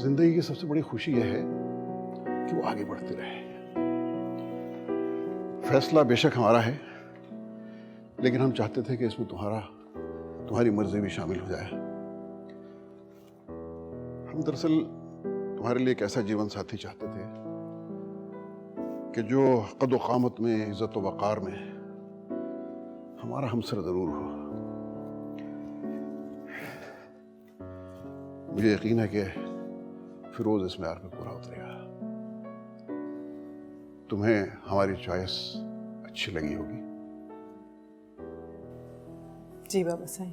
जिंदगी की सबसे बड़ी खुशी यह है कि वो आगे बढ़ती रहे। फैसला बेशक हमारा है, लेकिन हम चाहते थे कि इसमें तुम्हारी मर्जी भी शामिल हो जाए। हम दरअसल तुम्हारे लिए एक ऐसा जीवन साथी चाहते थे कि जो कद क़ामत में, इज्जत व वक़ार में हमारा हमसर जरूर हो। मुझे यकीन है कि फिरोज इस मेयार पे पूरा उतरेगा। तुम्हें हमारी चॉइस अच्छी लगी होगी। जी बाबा Sai.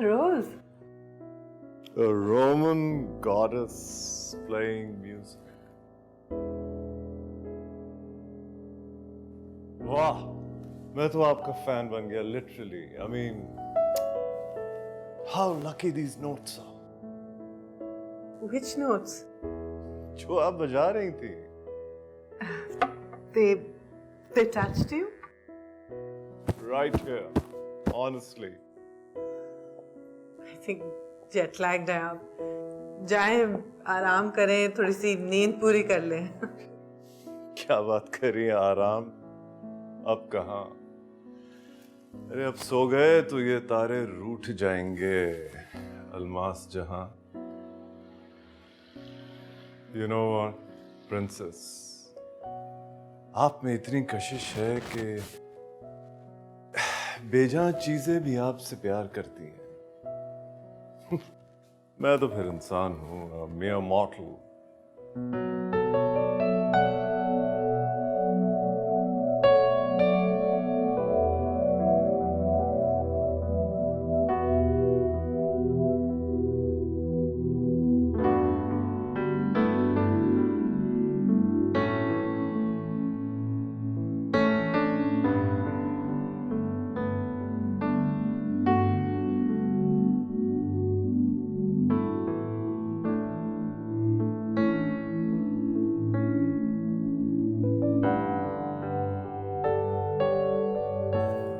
Rose. A Roman goddess playing music. वाह, मैं तो आपका फैन बन गया literally. I mean, how lucky these notes are. Which notes? जो आप बजा रही थी. They touched you? Right here, honestly. I think jet lagged है आप। जाएं, आराम करें, थोड़ी सी नींद पूरी कर लें। क्या बात कर रही हैं आराम? अब कहाँ? अरे अब सो गए तो ये तारे रूठ जाएंगे। अलमास जहां। You know what, princess? आप में इतनी कशिश है कि बेजान चीजें भी आपसे प्यार करती हैं। मैं तो फिर इंसान हूँ, mere mortal.